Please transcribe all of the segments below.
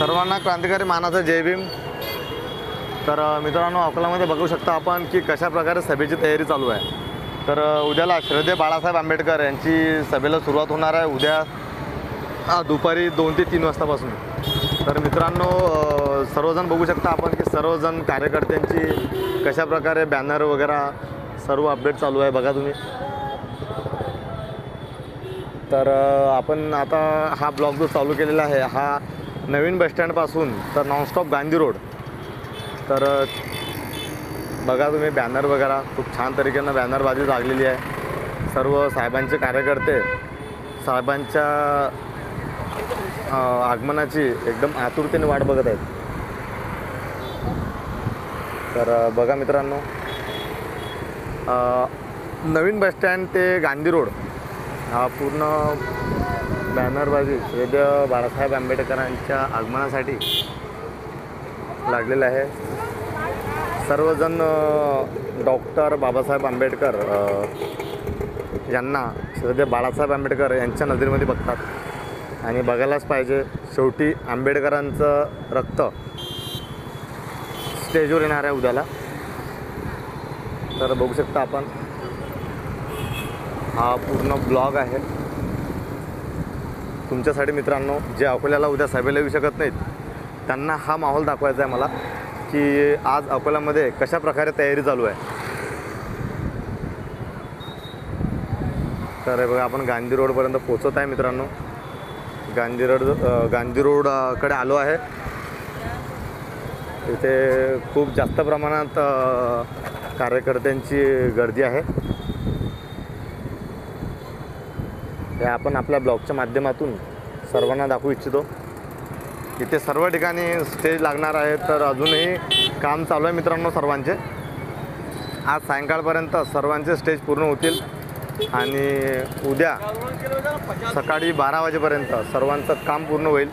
सर्वांना क्रांतिकारी मानाचा जय भीम। तर मित्रांनो, अकोल्यामध्ये बघू शकता आपण की कशा प्रकारे सभेची तयारी चालू आहे। तर उद्याला श्रद्धेय बाळासाहेब आंबेडकर यांची सभेला सुरुवात होणार आहे उद्या दुपारी 2 ते 3 वाजतापासून। तर मित्रांनो, सर्वजण बघू शकता आपण की सर्वजण कार्यकर्त्यांची कशा प्रकारे बॅनर वगैरे सर्व अपडेट चालू आहे बघा तुम्ही। तर आपण आता हा ब्लॉग जो चालू केलेला आहे हा नवीन बस स्टँडपासून तर नॉनस्टॉप गांधी रोड। तर बघा तुम्ही बॅनर वगैरे खूप छान तरीकेनं बॅनरबाजी लागलेली आहे। सर्व साहेबांचे कार्यकर्ते साहेबांच्या आगमनाची एकदम आतुरतेने वाट बघत आहेत। तर बघा मित्रांनो, नवीन बस स्टँड ते गांधी रोड हा पूर्ण बॅनरबाजी श्रद्धेय बाळासाहेब आंबेडकरांच्या आगमनासाठी लागलेला आहे। सर्वजण डॉक्टर बाबासाहेब आंबेडकर यांना श्रद्धेय बाळासाहेब आंबेडकर यांच्या नजरेमध्ये बघतात आणि बघायलाच पाहिजे। शेवटी आंबेडकरांचं रक्त स्टेजवर येणार आहे उद्याला। तर बघू शकता आपण हा पूर्ण ब्लॉग आहे तुमच्यासाठी मित्रांनो। जे अकोल्याला उद्या सभेला येऊ शकत नाहीत त्यांना हा माहोल दाखवायचा आहे मला की आज अकोल्यामध्ये कशा प्रकारे तयारी चालू आहे। तर बघा आपण गांधी रोडपर्यंत पोहोचत आहे मित्रांनो। गांधी रोडकडे आलो आहे। इथे खूप जास्त प्रमाणात कार्यकर्त्यांची गर्दी आहे। हे आपण आपल्या ब्लॉगच्या माध्यमातून सर्वांना दाखवू इच्छितो। इथे सर्व ठिकाणी स्टेज लागणार आहे। तर अजूनही काम चालू आहे मित्रांनो सर्वांचे। आज सायंकाळपर्यंत सर्वांचे स्टेज पूर्ण होतील आणि उद्या सकाळी 12 वाजेपर्यंत सर्वांचं काम पूर्ण होईल।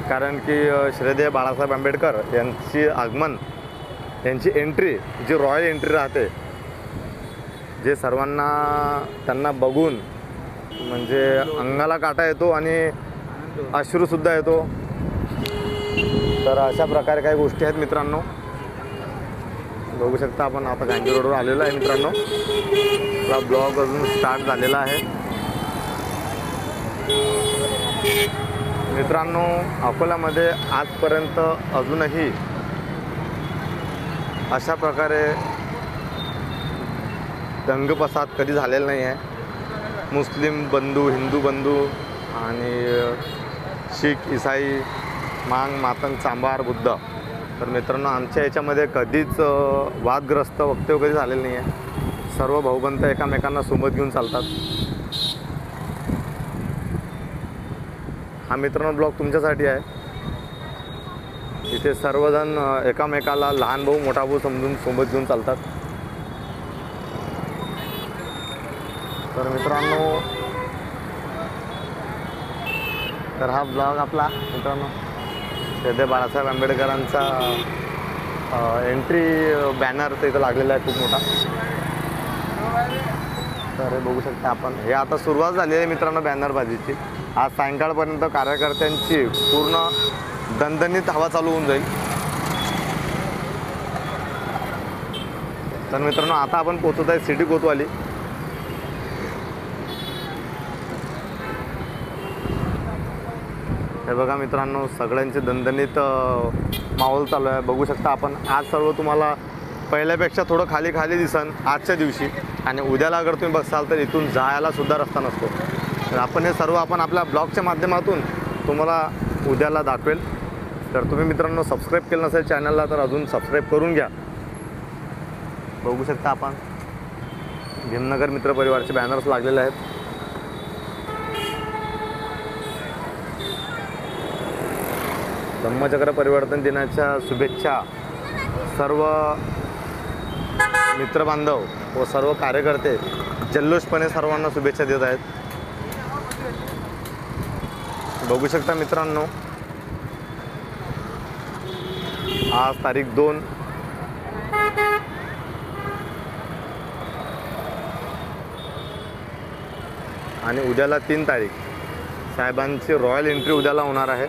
कारण की श्रद्धेय बाळासाहेब आंबेडकर यांची आगमन यांची एंट्री जी रॉयल एंट्री राहते, जे सर्वांना त्यांना बघून म्हणजे अंगाला काटा येतो आणि अश्रूसुद्धा येतो। तर अशा प्रकारे काही गोष्टी आहेत मित्रांनो। बघू शकता आपण आता गांधी रोडवर आलेलो आहे मित्रांनो। आपला ब्लॉग अजून स्टार्ट झालेला आहे मित्रांनो। अकोल्यामध्ये आजपर्यंत अजूनही अशा प्रकारे दंगफसाद कधी झालेला नाही आहे। मुस्लिम बंधू, हिंदू बंधू आणि शीख, ईसाई, मांग, मातंग, चांभार, बुद्ध। तर मित्रांनो, आमच्या याच्यामध्ये कधीच वादग्रस्त वक्तव्य कधी झालेलं नाही आहे। सर्व भाऊबंद एकामेकांना सोबत घेऊन चालतात। हा मित्रांनो ब्लॉग तुमच्यासाठी आहे। इथे सर्वजण एकामेकाला लहान भाऊ मोठा भाऊ समजून सोबत घेऊन चालतात। तर मित्रांनो, तर हा ब्लॉग आपला मित्रांनो श्रद्धेय बाळासाहेब आंबेडकरांचा एंट्री बॅनर तर इथं लागलेला आहे खूप मोठा। तर हे बघू शकता आपण, हे आता सुरुवात झाली आहे मित्रांनो बॅनरबाजीची। आज सायंकाळपर्यंत कार्यकर्त्यांची पूर्ण दणदणीत हवा चालू होऊन जाईल। तर मित्रांनो, आता आपण पोहोचत आहे सिटी कोतवाली। हे बघा मित्रांनो, सगळ्यांचे दणदणीत माहोल चालू आहे। बघू शकता आपण आज सर्व तुम्हाला पहिल्यापेक्षा थोडं खाली खाली दिसन आजच्या दिवशी, आणि उद्याला अगर तुम्ही बसाल तर इथून जायला सुद्धा रस्ता नसतो। तर आपण हे सर्व आपण आपल्या ब्लॉगच्या माध्यमातून तुम्हाला उद्याला दाखवेल। तर तुम्ही मित्रांनो सबस्क्राईब केलं नसेल चॅनलला तर अजून सबस्क्राईब करून घ्या। बघू शकता आपण भीमनगर मित्र परिवारचे बॅनर्स लागलेले आहेत। धम्मचक्र परिवर्तन दिनाच्या शुभेच्छा सर्व मित्रबांधव व सर्व कार्यकर्ते जल्लोषपणे सर्वांना शुभेच्छा देत आहेत। बघू शकता मित्रांनो, आज तारीख 2 आणि उद्याला 3 तारीख साहेबांची रॉयल एंट्री उद्याला होणार आहे।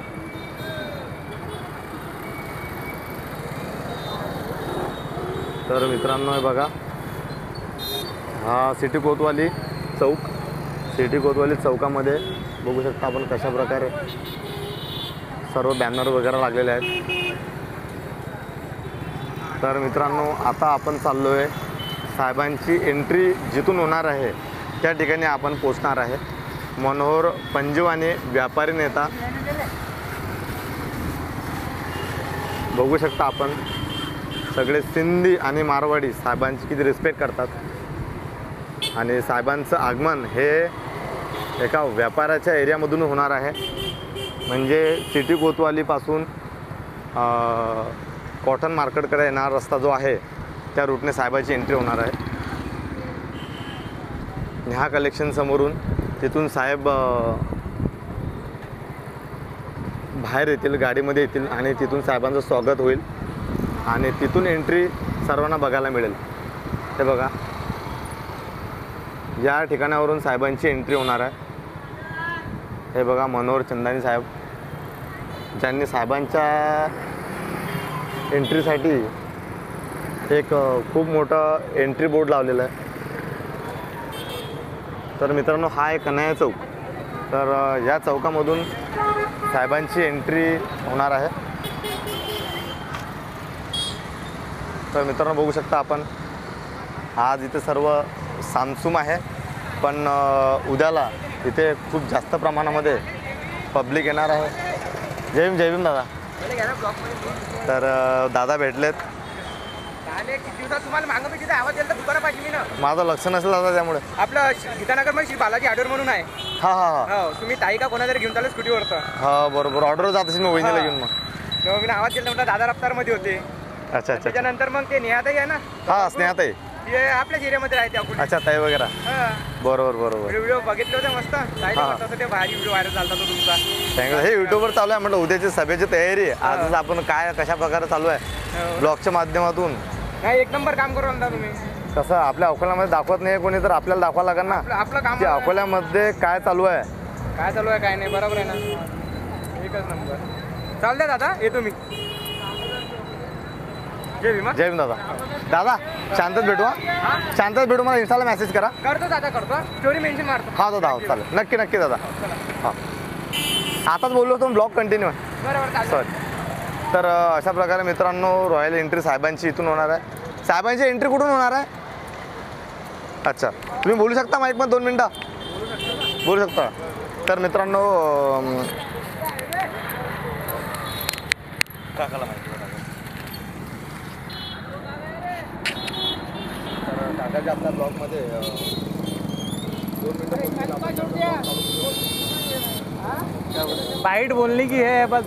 तर मित्रांनो हे बघा, हा सिटी कोतवाली चौक. सिटी कोतवाली चौकामध्ये बघू शकता आपण कशा प्रकारे सर्व बॅनर वगैरे लागलेले आहेत. तर मित्रांनो आता आपण चाललो आहे, साहेबांची एंट्री जिथून होणार आहे त्या ठिकाणी आपण पोचणार आहे. मनोहर पंजवाने व्यापारी नेता बघू शकता आपण. सगळे सिंधी आणि मारवाडी साहेबांची किती रिस्पेक्ट करतात. आणि साहेबांचं आगमन हे एका व्यापाराच्या एरियामधून होणार आहे. म्हणजे सिटी कोतवालीपासून कॉटन मार्केटकडे येणारा रस्ता जो आहे त्या रूटने साहेबाची एंट्री होणार आहे. ह्या कलेक्शन समोरून तिथून साहेब बाहेर येतील, गाडीमध्ये येतील आणि तिथून साहेबांचं स्वागत होईल आणि तिथून एंट्री सर्वांना बघायला मिळेल. हे बघा, या ठिकाणावरून साहेबांची एंट्री होणार आहे. हे बघा, मनोहर चंदानी साहेब, ज्यांनी साहेबांच्या एंट्रीसाठी एक खूप मोठं एंट्री बोर्ड लावलेलं आहे. तर मित्रांनो हा आहे कन्हैया चौक. तर या चौकामधून साहेबांची एंट्री होणार आहे. तर मित्रांनो बघू शकता आपण, आज इथे सर्व सामसूम आहे, पण उद्याला इथे खूप जास्त प्रमाणामध्ये पब्लिक येणार आहे. जय भीम, जय भीम दादा. तर दादा भेटलेत. तुम्हाला मागं मी तिथे आवाज दिला दुकाना पाहिजे मी ना. माझं लक्ष नसेल दादा, त्यामुळे आपलं गीतानगर श्री बालाजी आडर म्हणून आहे. हा हा हा, हो, तुम्ही ताई का कोणाला घेऊन चालू स्कूटीवरचं. हा बरोबर, ऑर्डर जात असेल, मग वहिनीला घेऊन. मग तेव्हा मी आवाज दिला, म्हटलं दादा रफ्तारमध्ये होते. अच्छा अच्छा. त्याच्यानंतर मग ते नेहाताई आहे ना. हा, स्नेहाताई. ते आपल्याच एरियामध्ये राहते. आपण अच्छा, ताई वगैरे. बरोबर बरोबर. व्हिडिओ बघितले होते मस्त. तसं ते भारी व्हिडिओ व्हायरल झाला तो तुमचा. थँक्यू. हे युट्यूबवर चालू आहे म्हटलं, उद्याची सभेची तयारी. आजच आपण काय कशा प्रकारे चालू आहे ब्लॉगच्या माध्यमातून. नाही, एक नंबर काम करून आणता तुम्ही. कसं आपल्या अकोल्यामध्ये दाखवत नाही कोणी, तर आपल्याला दाखवावं लागेल ना आपलं काम की अकोल्यामध्ये काय चालू आहे. काय चालू आहे काय नाही, बरोबर आहे ना. एकच नंबर. चालतंय दादा, येतो मी. जय भीम. जय भीम दादा. दादा शांतच भेटू. हा, शांतच भेटू. मला इंस्टाला मेसेज करा. करतो दादा, करतो. स्टोरी मेन्शन मारतो. हा दादा, हो चालेल. नक्की नक्की दादा. हां, आताच बोललो होतो, ब्लॉग कंटिन्यू आहे. बरोबर. सॉरी. तर अशा प्रकारे मित्रांनो रॉयल एंट्री साहेबांची इथून होणार आहे. साहेबांची एंट्री कुठून होणार आहे? अच्छा, तुम्ही बोलू शकता माईकमध्ये 2 मिनटं बोलू शकता. तर मित्रांनो काकाला माहिती तर काकाच्या आपल्या ब्लॉगमध्ये 2 मिनटं बाइट बोलने की है बस.